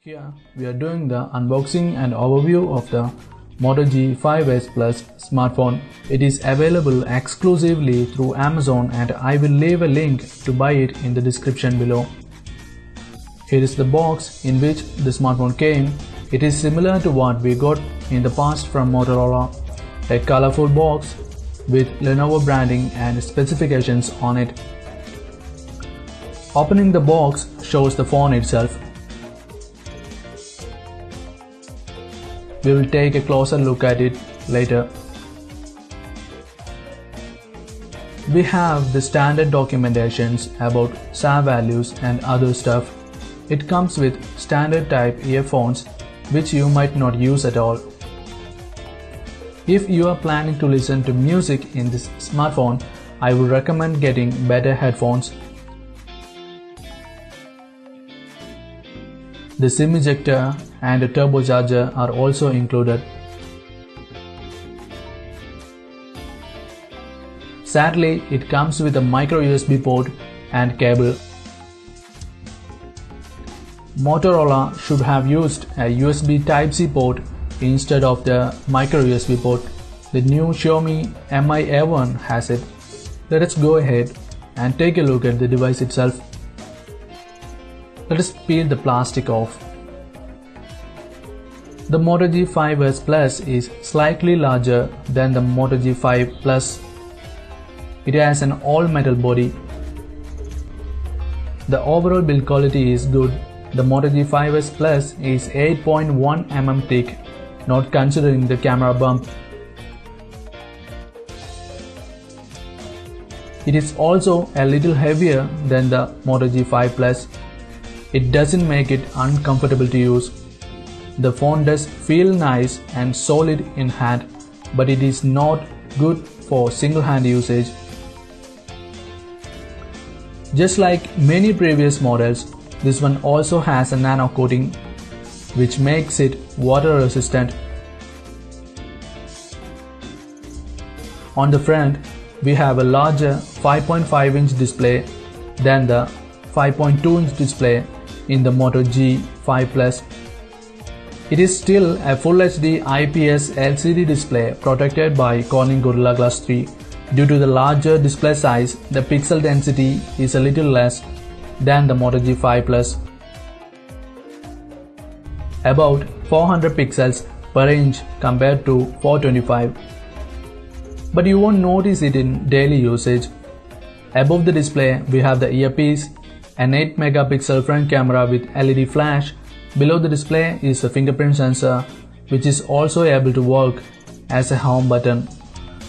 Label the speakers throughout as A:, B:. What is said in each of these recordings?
A: Here we are doing the unboxing and overview of the Moto G5s Plus smartphone. It is available exclusively through Amazon and I will leave a link to buy it in the description below. Here is the box in which the smartphone came. It is similar to what we got in the past from Motorola. A colorful box with Lenovo branding and specifications on it. Opening the box shows the phone itself. We will take a closer look at it later. We have the standard documentations about SAR values and other stuff. It comes with standard type earphones which you might not use at all. If you are planning to listen to music in this smartphone, I would recommend getting better headphones. The SIM ejector and a turbocharger are also included. Sadly, it comes with a micro USB port and cable. Motorola should have used a USB Type-C port instead of the micro USB port. The new Xiaomi Mi A1 has it. Let us go ahead and take a look at the device itself. Let us peel the plastic off. The Moto G5s Plus is slightly larger than the Moto G5 Plus. It has an all-metal body. The overall build quality is good. The Moto G5s Plus is 8.1 mm thick, not considering the camera bump. It is also a little heavier than the Moto G5 Plus. It doesn't make it uncomfortable to use. The phone does feel nice and solid in hand, but it is not good for single-hand usage. Just like many previous models, this one also has a nano coating, which makes it water resistant. On the front, we have a larger 5.5-inch display than the 5.2-inch display in the Moto G5 Plus. It is still a Full HD IPS LCD display protected by Corning Gorilla Glass 3. Due to the larger display size, the pixel density is a little less than the Moto G5 Plus. About 400 pixels per inch compared to 425. But you won't notice it in daily usage. Above the display, we have the earpiece, an 8 megapixel front camera with LED flash. Below the display is a fingerprint sensor, which is also able to work as a home button.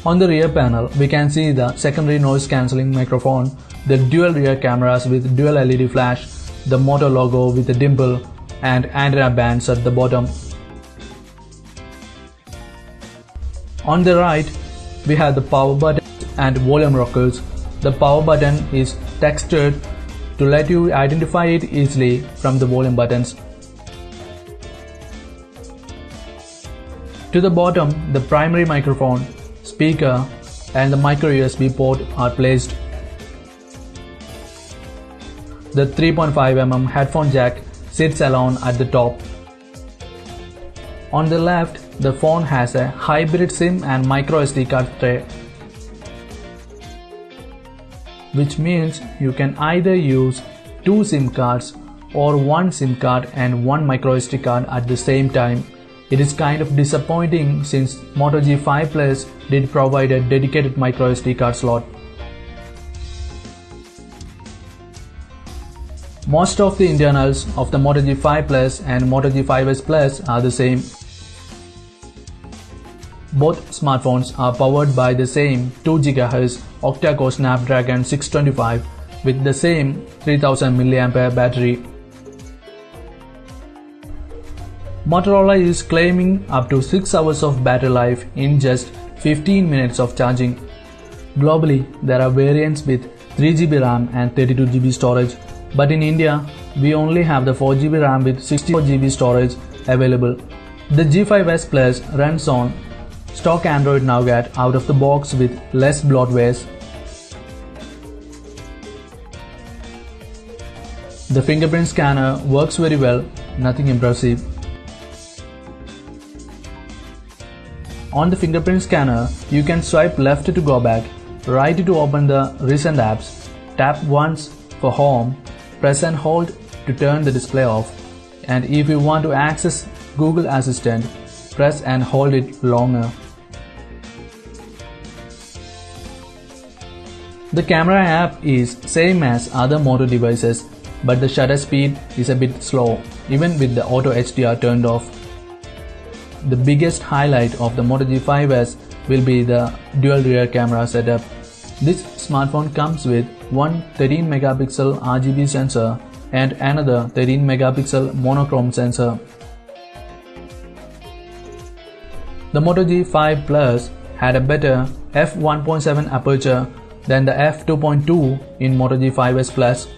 A: On the rear panel, we can see the secondary noise cancelling microphone, the dual rear cameras with dual LED flash, the Moto logo with a dimple, and antenna bands at the bottom. On the right, we have the power button and volume rockers. The power button is textured to let you identify it easily from the volume buttons. To the bottom, the primary microphone, speaker, and the micro USB port are placed. The 3.5 mm headphone jack sits alone at the top. On the left, the phone has a hybrid SIM and micro SD card tray, which means you can either use 2 SIM cards or 1 SIM card and 1 micro SD card at the same time. It is kind of disappointing since Moto G5 Plus did provide a dedicated micro SD card slot. Most of the internals of the Moto G5 Plus and Moto G5s Plus are the same. Both smartphones are powered by the same 2 GHz octa-core Snapdragon 625 with the same 3000 mAh battery. Motorola is claiming up to 6 hours of battery life in just 15 minutes of charging. Globally, there are variants with 3 GB RAM and 32 GB storage, but in India, we only have the 4 GB RAM with 64 GB storage available. The G5s Plus runs on stock Android Nougat out of the box with less bloatwares. The fingerprint scanner works very well. nothing impressive. On the fingerprint scanner, you can swipe left to go back, right to open the recent apps, tap once for home, press and hold to turn the display off, and if you want to access Google Assistant, press and hold it longer. The camera app is same as other Moto devices, but the shutter speed is a bit slow, even with the auto HDR turned off. The biggest highlight of the Moto G5s will be the dual rear camera setup. This smartphone comes with one 13 megapixel RGB sensor and another 13 megapixel monochrome sensor. The Moto G5 Plus had a better f1.7 aperture than the f2.2 in Moto G5s Plus.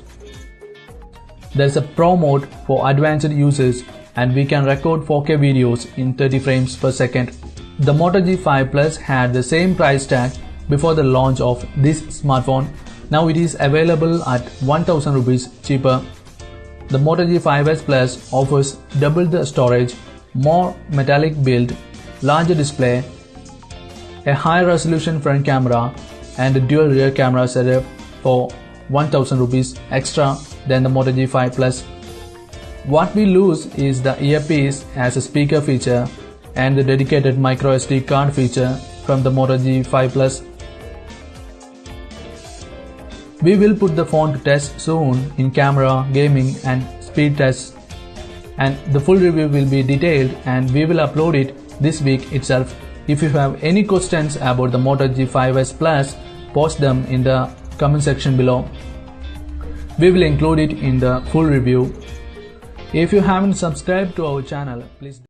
A: There is a Pro mode for advanced users and we can record 4K videos in 30 frames per second. The Moto G5 Plus had the same price tag before the launch of this smartphone. Now it is available at 1000 rupees cheaper. The Moto G5s Plus offers double the storage, more metallic build, larger display, a high resolution front camera and a dual rear camera setup for 1000 rupees extra than the Moto G5 Plus. What we lose is the earpiece as a speaker feature and the dedicated microSD card feature from the Moto G5 Plus. We will put the phone to test soon in camera, gaming and speed tests, and the full review will be detailed and we will upload it this week itself. If you have any questions about the Moto G5s Plus, post them in the comment section below. We will include it in the full review. If you haven't subscribed to our channel, please do.